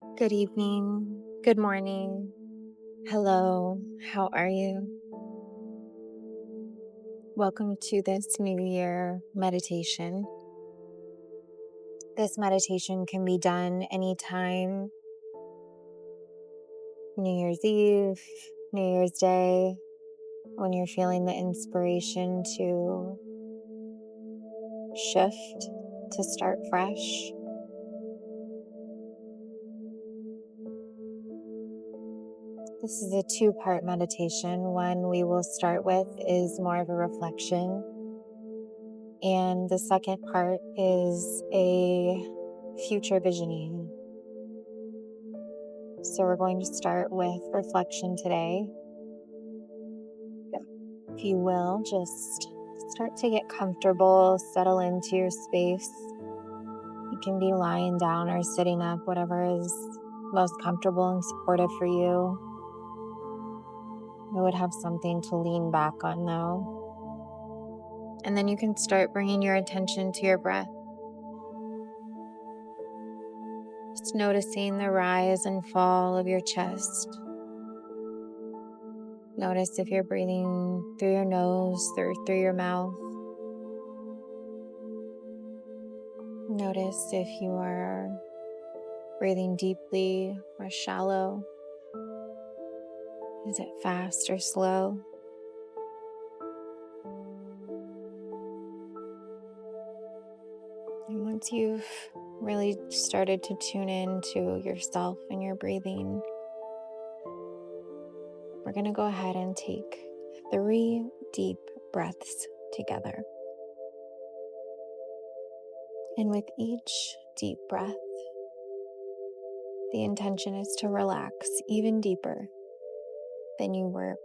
Good evening, good morning, hello, how are you? Welcome to this New Year meditation. This meditation can be done anytime, New Year's Eve, New Year's Day, when you're feeling the inspiration to shift, to start fresh. This is a two-part meditation. One we will start with is more of a reflection. And the second part is a future visioning. So we're going to start with reflection today. If you will, just start to get comfortable, settle into your space. You can be lying down or sitting up, whatever is most comfortable and supportive for you. I would have something to lean back on though. And then you can start bringing your attention to your breath. Just noticing the rise and fall of your chest. Notice if you're breathing through your nose or through your mouth. Notice if you are breathing deeply or shallow. Is it fast or slow? And once you've really started to tune in to yourself and your breathing, we're going to go ahead and take 3 deep breaths together. And with each deep breath, the intention is to relax even deeper than you were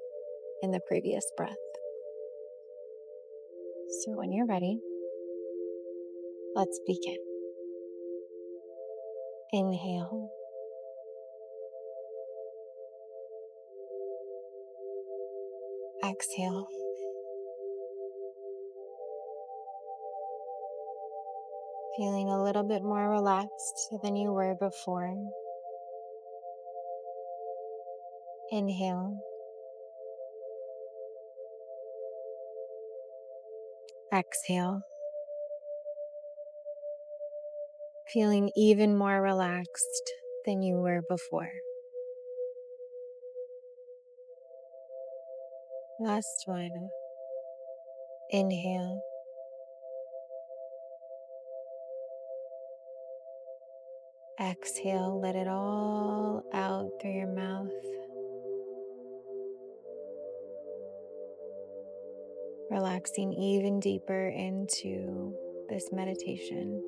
in the previous breath. So when you're ready, let's begin. Inhale. Exhale. Feeling a little bit more relaxed than you were before. Inhale. Exhale. Feeling even more relaxed than you were before. Last one. Inhale. Exhale. Let it all out through your mouth. Relaxing even deeper into this meditation,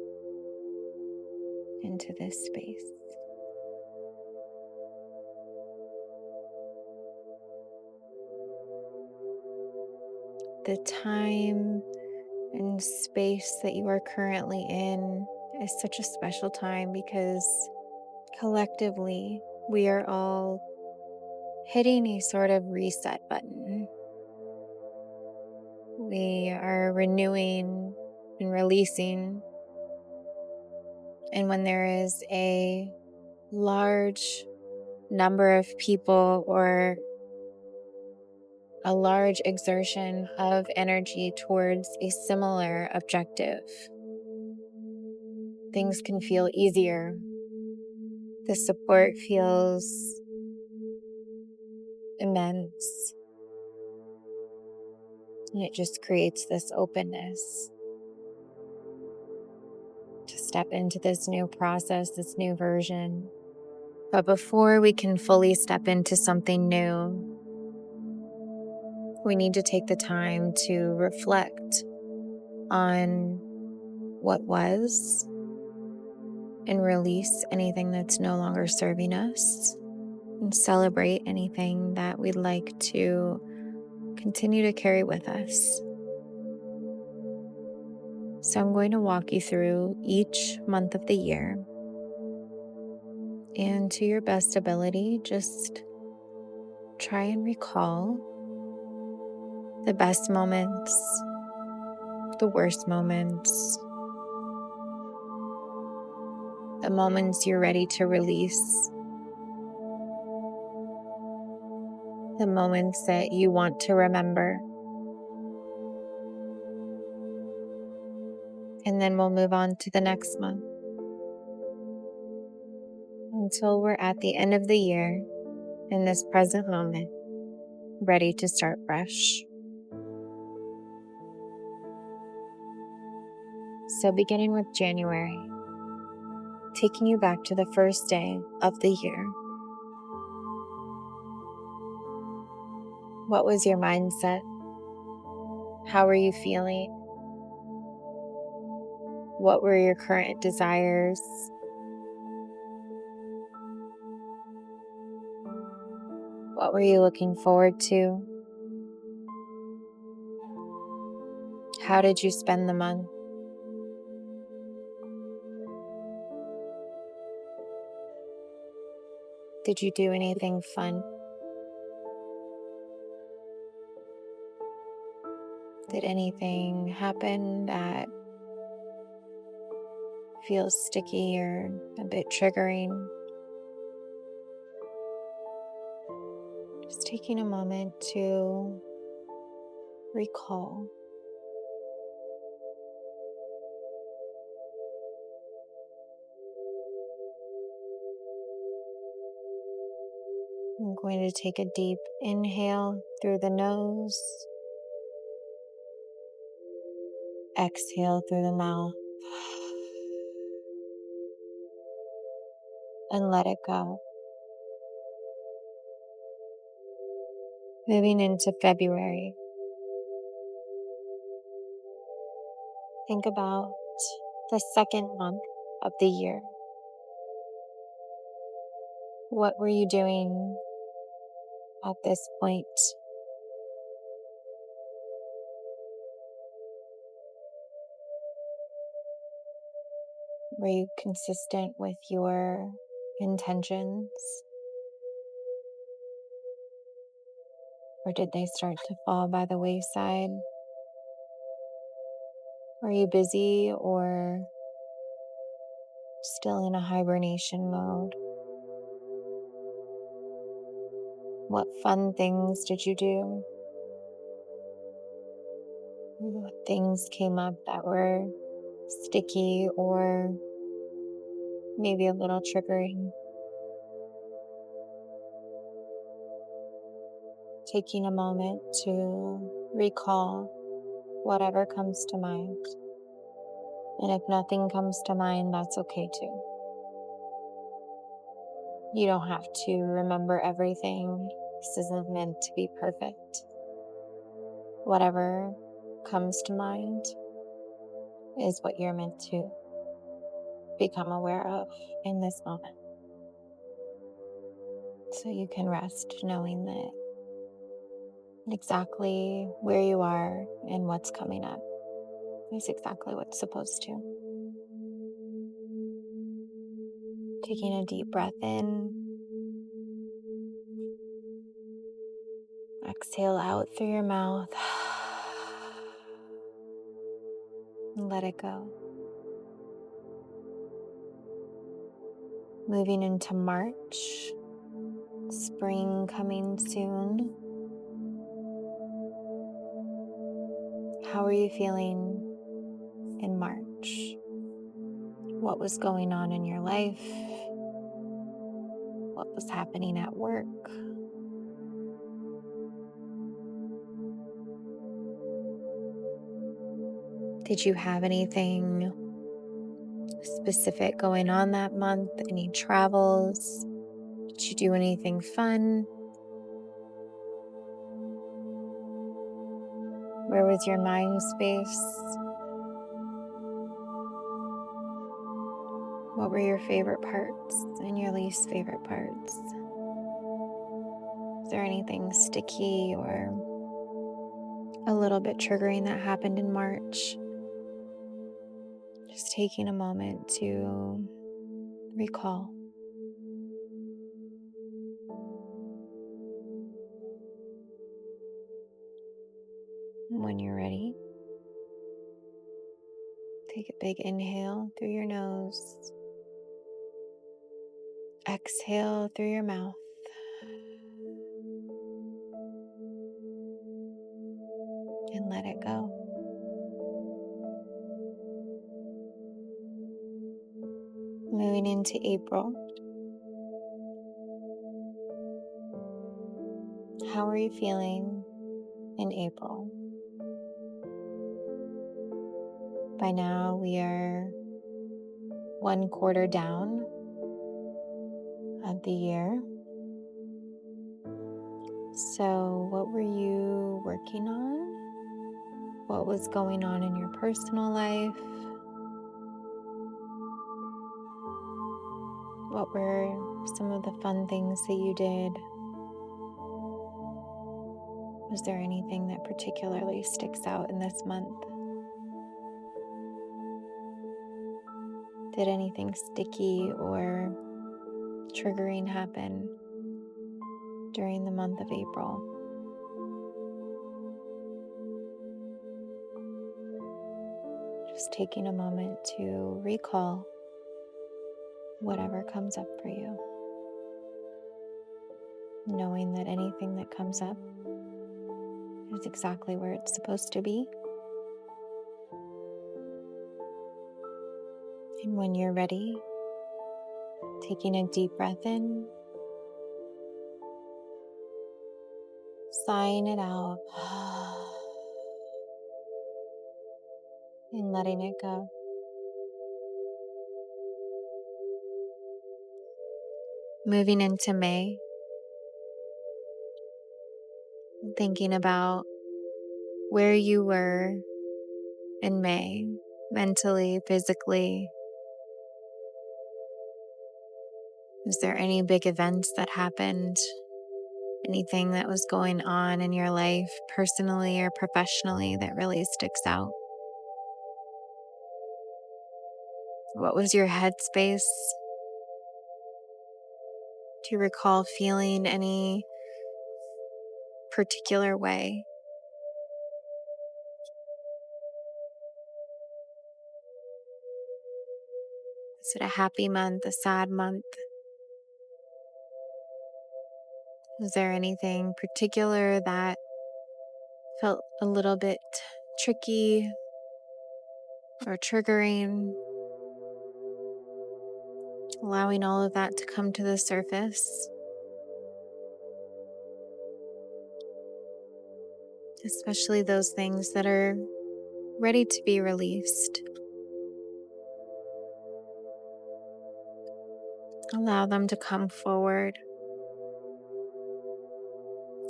into this space. The time and space that you are currently in is such a special time because collectively we are all hitting a sort of reset button. We are renewing and releasing. And when there is a large number of people or a large exertion of energy towards a similar objective, things can feel easier. The support feels immense. And it just creates this openness to step into this new process, this new version. But before we can fully step into something new, we need to take the time to reflect on what was and release anything that's no longer serving us and celebrate anything that we'd like to continue to carry with us. So I'm going to walk you through each month of the year, and to your best ability, just try and recall the best moments, the worst moments the moments you're ready to release, the moments that you want to remember. And then we'll move on to the next month until we're at the end of the year in this present moment, ready to start fresh. So beginning with January, taking you back to the first day of the year. What was your mindset? How were you feeling? What were your current desires? What were you looking forward to? How did you spend the month? Did you do anything fun? Did anything happen that feels sticky or a bit triggering? Just taking a moment to recall. I'm going to take a deep inhale through the nose, exhale through the mouth, and let it go. Moving into February, think about the second month of the year. What were you doing at this point? Were you consistent with your intentions? Or did they start to fall by the wayside? Are you busy or still in a hibernation mode? What fun things did you do? What things came up that were sticky or maybe a little triggering? Taking a moment to recall whatever comes to mind. And if nothing comes to mind, that's okay too. You don't have to remember everything. This isn't meant to be perfect. Whatever comes to mind is what you're meant to become aware of in this moment. So you can rest knowing that exactly where you are and what's coming up is exactly what's supposed to. Taking a deep breath in, exhale out through your mouth, and let it go. Moving into March, spring coming soon. How are you feeling in March? What was going on in your life? What was happening at work? Did you have anything specific going on that month? Any travels? Did you do anything fun? Where was your mind space? What were your favorite parts and your least favorite parts? Is there anything sticky or a little bit triggering that happened in March? Just taking a moment to recall. When you're ready, take a big inhale through your nose, Exhale through your mouth. And let it go. Moving into April. How are you feeling in April? By now, we are 1/4 down of the year. So, what were you working on? What was going on in your personal life? What were some of the fun things that you did? Was there anything that particularly sticks out in this month? Did anything sticky or triggering happen during the month of April? Just taking a moment to recall whatever comes up for you. Knowing that anything that comes up is exactly where it's supposed to be. And when you're ready, taking a deep breath in, sighing it out, and letting it go. Moving into May, thinking about where you were in May, mentally, physically. Is there any big events that happened? Anything that was going on in your life, personally or professionally, that really sticks out? What was your headspace? Do you recall feeling any particular way? Is it a happy month, a sad month? Was there anything particular that felt a little bit tricky or triggering? Allowing all of that to come to the surface, especially those things that are ready to be released. Allow them to come forward.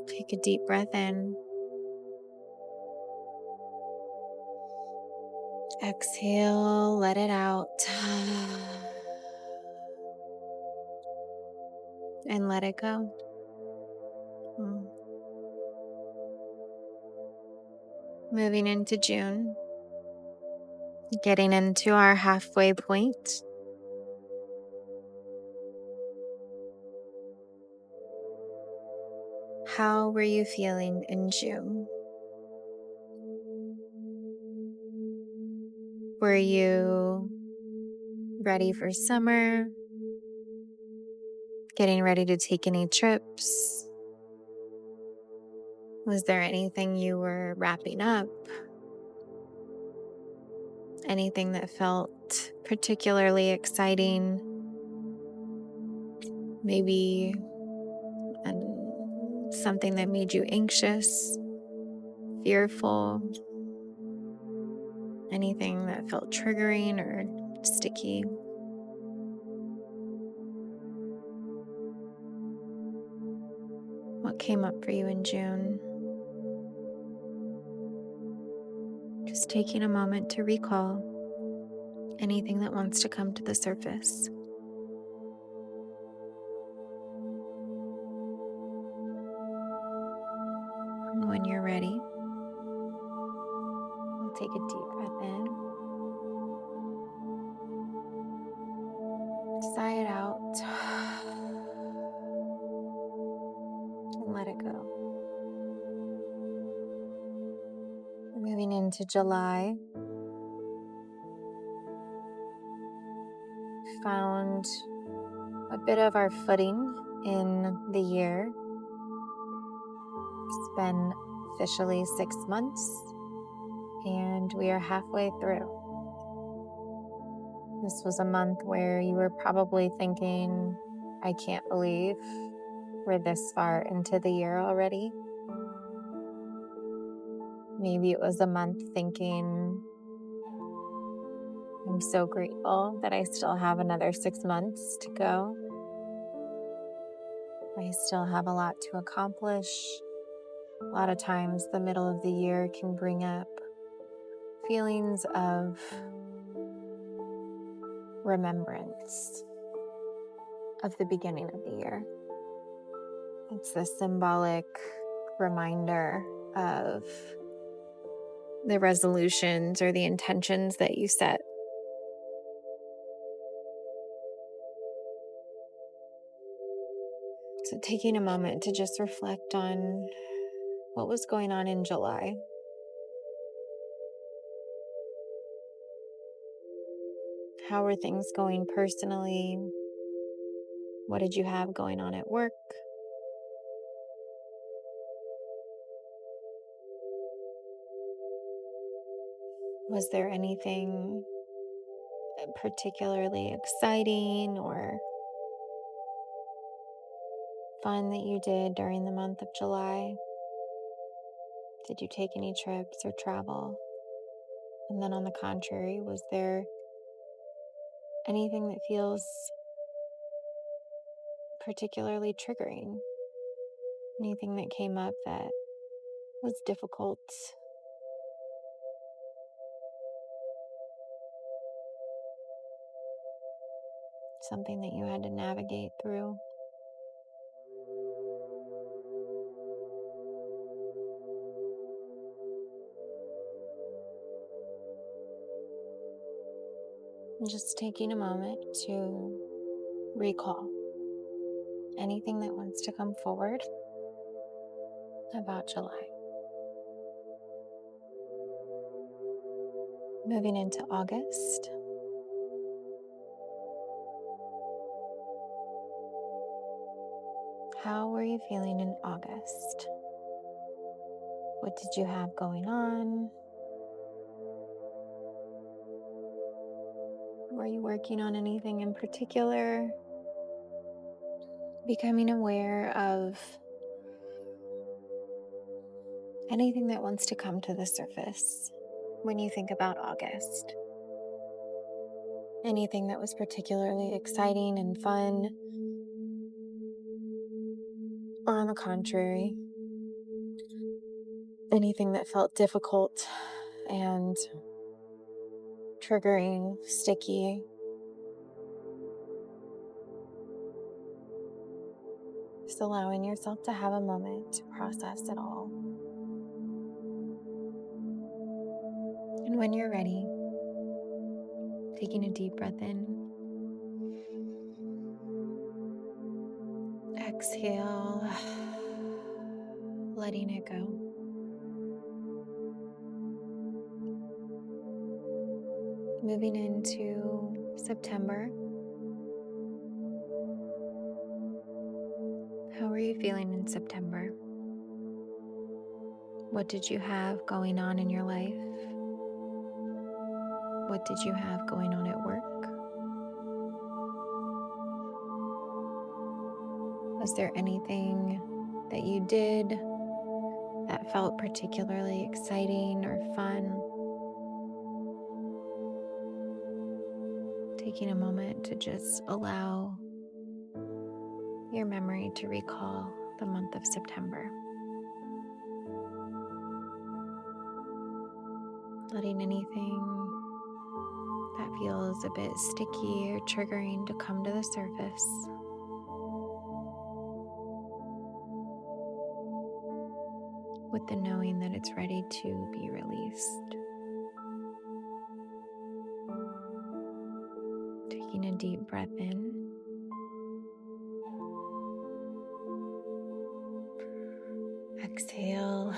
Take a deep breath in. Exhale, let it out. And let it go. Moving into June, getting into our halfway point. How were you feeling in June? Were you ready for summer? Getting ready to take any trips? Was there anything you were wrapping up? Anything that felt particularly exciting? Maybe something that made you anxious, fearful? Anything that felt triggering or sticky? What came up for you in June? Just taking a moment to recall anything that wants to come to the surface. And when you're ready, we'll take a deep breath in. Sigh it out. And let it go. Moving into July. Found a bit of our footing in the year. It's been officially 6 months, and we are halfway through. This was a month where you were probably thinking, I can't believe we're this far into the year already. Maybe it was a month thinking, I'm so grateful that I still have another 6 months to go. I still have a lot to accomplish. A lot of times the middle of the year can bring up feelings of remembrance of the beginning of the year. It's the symbolic reminder of the resolutions or the intentions that you set. So taking a moment to just reflect on what was going on in July. How were things going personally? What did you have going on at work? Was there anything particularly exciting or fun that you did during the month of July? Did you take any trips or travel? And then on the contrary, was there anything that feels particularly triggering? Anything that came up that was difficult? Something that you had to navigate through? And just taking a moment to recall anything that wants to come forward about July. Moving into August. How were you feeling in August? What did you have going on? Were you working on anything in particular? Becoming aware of anything that wants to come to the surface when you think about August. Anything that was particularly exciting and fun, or on the contrary, anything that felt difficult and triggering, sticky. Just allowing yourself to have a moment to process it all. And when you're ready, taking a deep breath in. Exhale, letting it go. Moving into September. How are you feeling in September? What did you have going on in your life? What did you have going on at work? Was there anything that you did that felt particularly exciting or fun? Taking a moment to just allow your memory to recall the month of September. Letting anything that feels a bit sticky or triggering to come to the surface. With the knowing that it's ready to be released. Taking a deep breath in. Exhale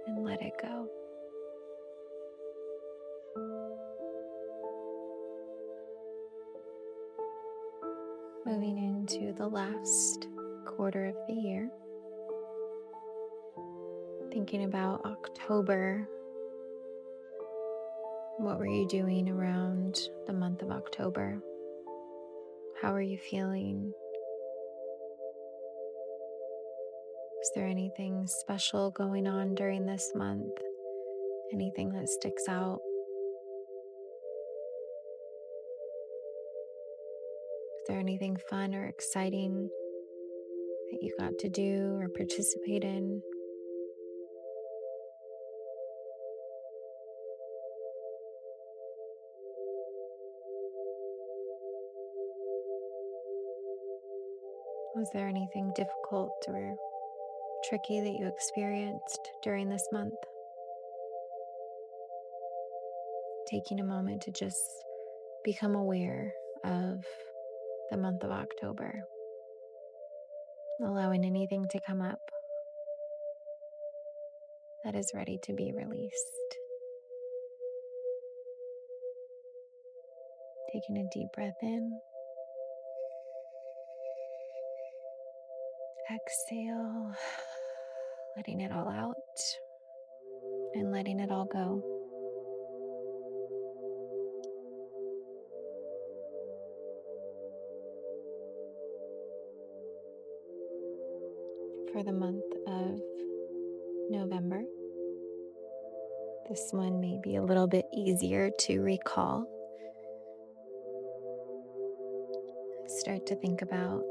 and let it go. Moving into the last quarter of the year, thinking about October. What were you doing around the month of October? How are you feeling? Is there anything special going on during this month? Anything that sticks out? Is there anything fun or exciting that you got to do or participate in? Was there anything difficult or tricky that you experienced during this month? Taking a moment to just become aware of the month of October, allowing anything to come up that is ready to be released. Taking a deep breath in, exhale, letting it all out and letting it all go. For the month of November, this one may be a little bit easier to recall. Start to think about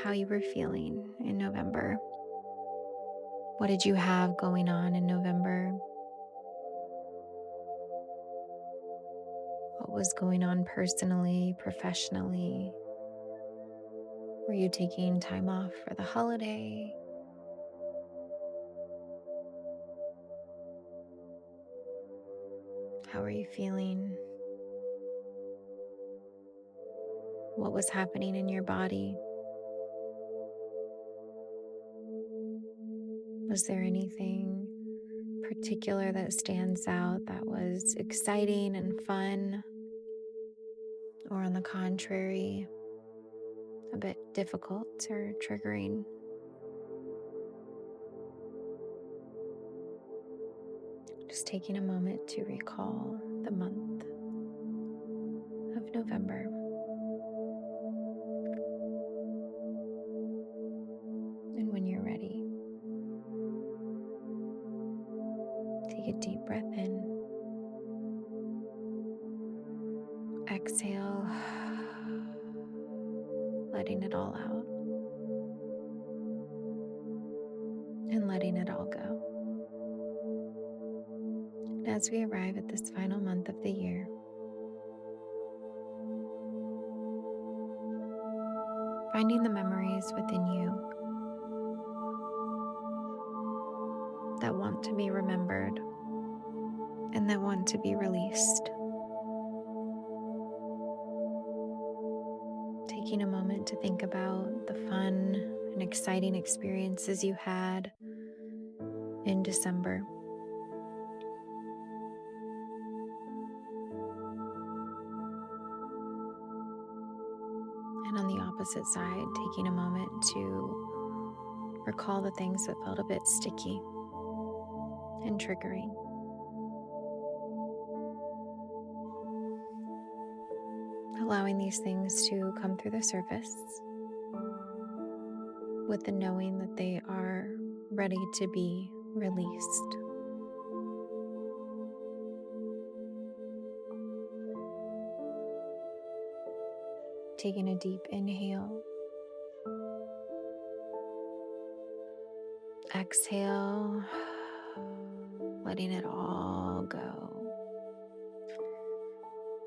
how you were feeling in November. What did you have going on in November? What was going on personally, professionally? Were you taking time off for the holiday? How are you feeling? What was happening in your body? Was there anything particular that stands out that was exciting and fun? Or on the contrary, a bit difficult or triggering? Just taking a moment to recall the month of November. And when you're ready, take a deep breath in. Exhale, letting it all out and letting it all go. And as we arrive at this final month of the year, finding the memories within you that want to be remembered and that want to be released. Taking a moment to think about the fun and exciting experiences you had in December. And on the opposite side, taking a moment to recall the things that felt a bit sticky and triggering. Allowing these things to come through the surface with the knowing that they are ready to be released. Taking a deep inhale. Exhale, letting it all go.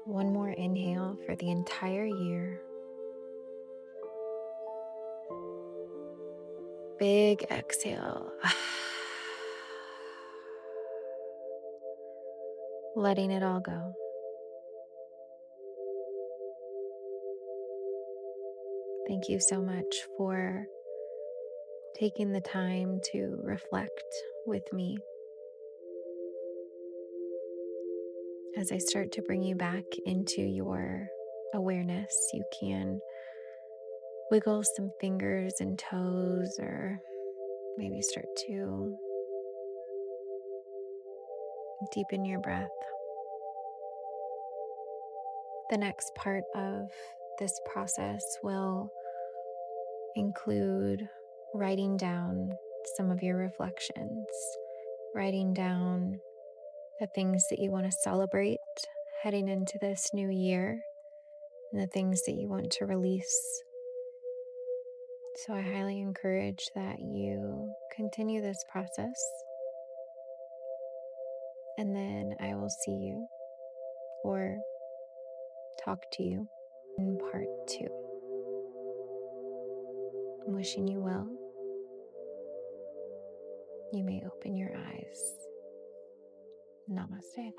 One more inhale for the entire year. Big exhale. Letting it all go. Thank you so much for taking the time to reflect with me. As I start to bring you back into your awareness, you can wiggle some fingers and toes, or maybe start to deepen your breath. The next part of this process will include writing down some of your reflections, writing down the things that you want to celebrate heading into this new year, and the things that you want to release. So I highly encourage that you continue this process, and then I will see you or talk to you in part 2. I'm wishing you well. You may open your eyes. Namaste.